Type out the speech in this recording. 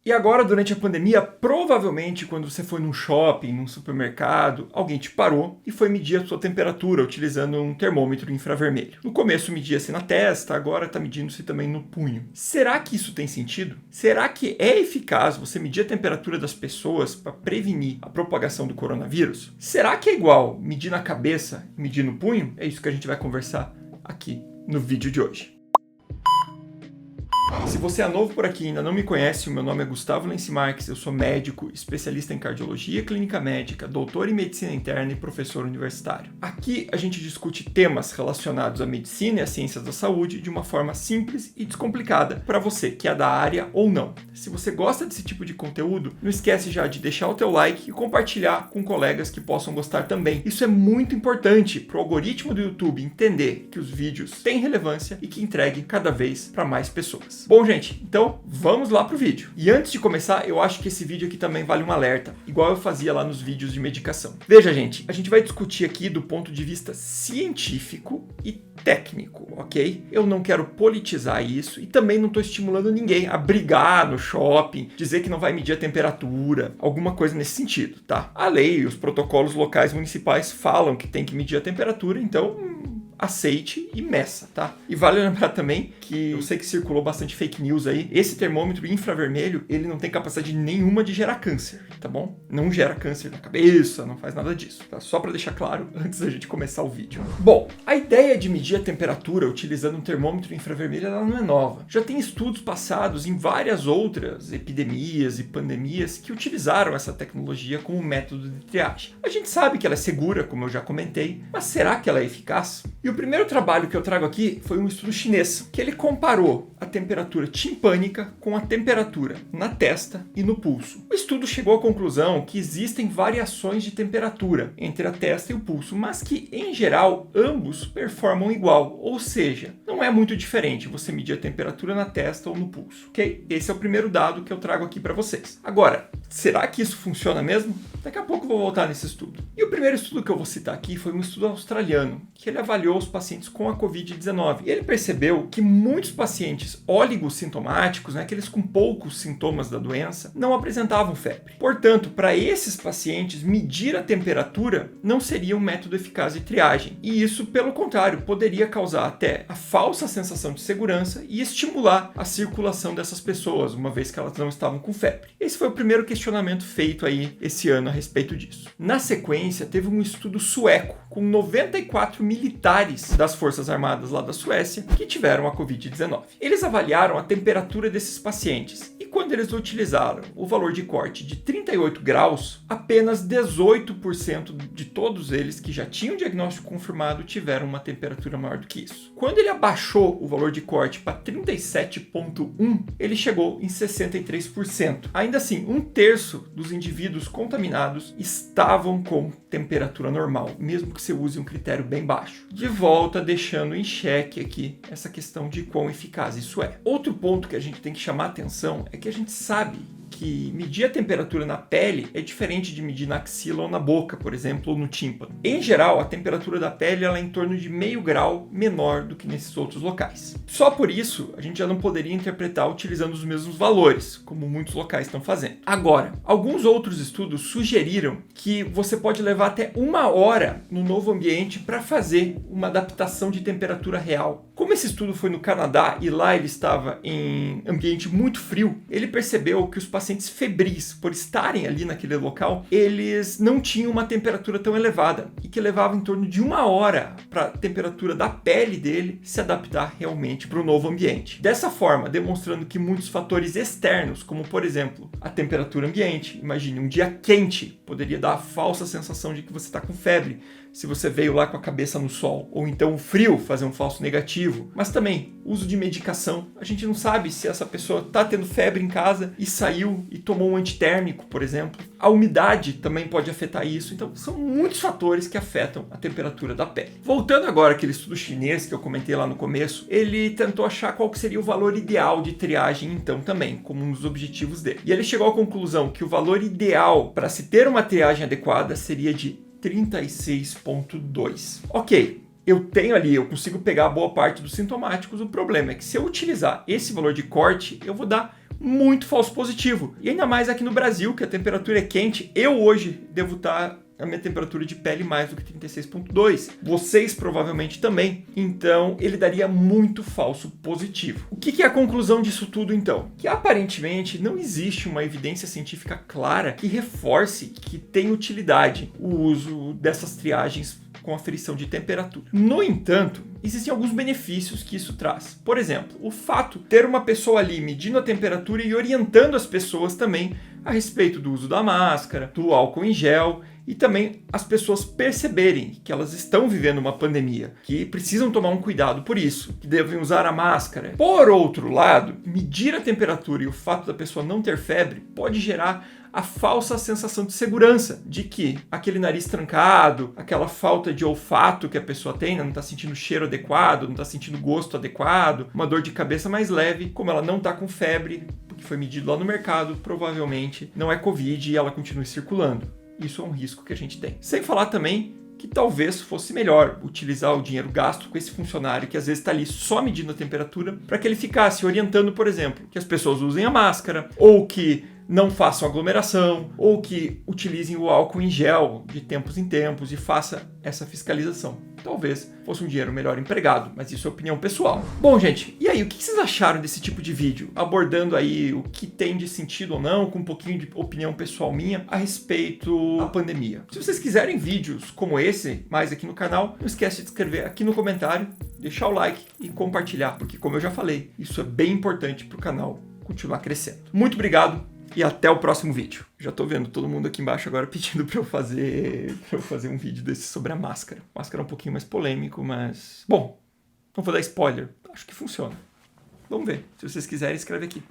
E agora, durante a pandemia, provavelmente quando você foi num shopping, num supermercado, alguém te parou e foi medir a sua temperatura utilizando um termômetro infravermelho. No começo media-se na testa, agora está medindo-se também no punho. Será que isso tem sentido? Será que é eficaz você medir a temperatura das pessoas para prevenir a propagação do coronavírus? Será que é igual medir na cabeça e medir no punho? É isso que a gente vai conversar aqui no vídeo de hoje. Se você é novo por aqui e ainda não me conhece, o meu nome é Gustavo Lenci Marques, eu sou médico, especialista em cardiologia clínica médica, doutor em medicina interna e professor universitário. Aqui a gente discute temas relacionados à medicina e às ciências da saúde de uma forma simples e descomplicada para você que é da área ou não. Se você gosta desse tipo de conteúdo, não esquece já de deixar o teu like e compartilhar com colegas que possam gostar também. Isso é muito importante para o algoritmo do YouTube entender que os vídeos têm relevância e que entregue cada vez para mais pessoas. Bom, gente, então vamos lá pro vídeo. E antes de começar, eu acho que esse vídeo aqui também vale um alerta, igual eu fazia lá nos vídeos de medicação. Veja, gente, a gente vai discutir aqui do ponto de vista científico e técnico, ok? Eu não quero politizar isso e também não estou estimulando ninguém a brigar no shopping, dizer que não vai medir a temperatura, alguma coisa nesse sentido, tá? A lei e os protocolos locais municipais falam que tem que medir a temperatura, então aceite e meça, tá? E vale lembrar também que eu sei que circulou bastante fake news aí. Esse termômetro infravermelho, ele não tem capacidade nenhuma de gerar câncer, tá bom? Não gera câncer na cabeça, não faz nada disso, tá? Só para deixar claro antes da gente começar o vídeo. Bom, a ideia de medir a temperatura utilizando um termômetro infravermelho, ela não é nova. Já tem estudos passados em várias outras epidemias e pandemias que utilizaram essa tecnologia como método de triagem. A gente sabe que ela é segura, como eu já comentei, mas será que ela é eficaz? E o primeiro trabalho que eu trago aqui foi um estudo chinês, que ele comparou a temperatura timpânica com a temperatura na testa e no pulso. O estudo chegou à conclusão que existem variações de temperatura entre a testa e o pulso, mas que, em geral, ambos performam igual, ou seja, não é muito diferente você medir a temperatura na testa ou no pulso, ok? Esse é o primeiro dado que eu trago aqui para vocês. Agora, será que isso funciona mesmo? Daqui a pouco eu vou voltar nesse estudo. E o primeiro estudo que eu vou citar aqui foi um estudo australiano, que ele avaliou os pacientes com a Covid-19. E ele percebeu que muitos pacientes oligossintomáticos, aqueles com poucos sintomas da doença, não apresentavam febre. Portanto, para esses pacientes, medir a temperatura não seria um método eficaz de triagem. E isso, pelo contrário, poderia causar até a falsa sensação de segurança e estimular a circulação dessas pessoas, uma vez que elas não estavam com febre. Esse foi o primeiro questionamento feito aí esse ano a respeito disso. Na sequência, teve um estudo sueco com 94 militares das Forças Armadas lá da Suécia que tiveram a Covid-19. Eles avaliaram a temperatura desses pacientes e quando eles utilizaram o valor de corte de 38 graus, apenas 18% de todos eles que já tinham diagnóstico confirmado tiveram uma temperatura maior do que isso. Quando ele abaixou o valor de corte para 37,1, ele chegou em 63%. Ainda assim, 1/3 dos indivíduos contaminados estavam com temperatura normal, mesmo que você use um critério bem baixo. De volta, deixando em xeque aqui essa questão de quão eficaz isso é. Outro ponto que a gente tem que chamar a atenção é que a gente sabe que medir a temperatura na pele é diferente de medir na axila ou na boca, por exemplo, ou no tímpano. Em geral, a temperatura da pele ela é em torno de meio grau menor do que nesses outros locais. Só por isso, a gente já não poderia interpretar utilizando os mesmos valores, como muitos locais estão fazendo. Agora, alguns outros estudos sugeriram que você pode levar até 1 hora no novo ambiente para fazer uma adaptação de temperatura real. Como esse estudo foi no Canadá e lá ele estava em ambiente muito frio, ele percebeu que os pacientes febris, por estarem ali naquele local, eles não tinham uma temperatura tão elevada e que levava em torno de 1 hora para a temperatura da pele dele se adaptar realmente para o novo ambiente. Dessa forma, demonstrando que muitos fatores externos, como por exemplo a temperatura ambiente, imagine um dia quente, poderia dar a falsa sensação de que você está com febre, se você veio lá com a cabeça no sol, ou então o frio fazer um falso negativo, mas também uso de medicação. A gente não sabe se essa pessoa está tendo febre em casa e saiu e tomou um antitérmico, por exemplo. A umidade também pode afetar isso, então são muitos fatores que afetam a temperatura da pele. Voltando agora àquele estudo chinês que eu comentei lá no começo, ele tentou achar qual que seria o valor ideal de triagem então também, como um dos objetivos dele. E ele chegou à conclusão que o valor ideal para se ter uma triagem adequada seria de 36,2. Ok, eu consigo pegar boa parte dos sintomáticos, o problema é que se eu utilizar esse valor de corte, eu vou dar muito falso positivo. E ainda mais aqui no Brasil, que a temperatura é quente. Eu hoje devo estar a minha temperatura de pele mais do que 36,2. Vocês provavelmente também. Então, ele daria muito falso positivo. O que é a conclusão disso tudo, então? Que aparentemente não existe uma evidência científica clara que reforce que tem utilidade o uso dessas triagens com aferição de temperatura. No entanto, existem alguns benefícios que isso traz. Por exemplo, o fato de ter uma pessoa ali medindo a temperatura e orientando as pessoas também a respeito do uso da máscara, do álcool em gel, e também as pessoas perceberem que elas estão vivendo uma pandemia, que precisam tomar um cuidado por isso, que devem usar a máscara. Por outro lado, medir a temperatura e o fato da pessoa não ter febre pode gerar a falsa sensação de segurança, de que aquele nariz trancado, aquela falta de olfato que a pessoa tem, não está sentindo o cheiro adequado, não está sentindo o gosto adequado, uma dor de cabeça mais leve, como ela não está com febre, porque foi medido lá no mercado, provavelmente não é Covid e ela continue circulando. Isso é um risco que a gente tem. Sem falar também que talvez fosse melhor utilizar o dinheiro gasto com esse funcionário que às vezes está ali só medindo a temperatura, para que ele ficasse orientando, por exemplo, que as pessoas usem a máscara, ou que não façam aglomeração, ou que utilizem o álcool em gel de tempos em tempos e faça essa fiscalização. Talvez fosse um dinheiro melhor empregado, mas isso é opinião pessoal. Bom, gente, e aí, o que vocês acharam desse tipo de vídeo? Abordando aí o que tem de sentido ou não, com um pouquinho de opinião pessoal minha a respeito da pandemia. Se vocês quiserem vídeos como esse, mais aqui no canal, não esquece de escrever aqui no comentário, deixar o like e compartilhar, porque como eu já falei, isso é bem importante para o canal continuar crescendo. Muito obrigado e até o próximo vídeo. Já tô vendo todo mundo aqui embaixo agora pedindo para eu fazer um vídeo desse sobre a máscara. Máscara é um pouquinho mais polêmico, mas... Bom, não vou dar spoiler. Acho que funciona. Vamos ver. Se vocês quiserem, escreve aqui.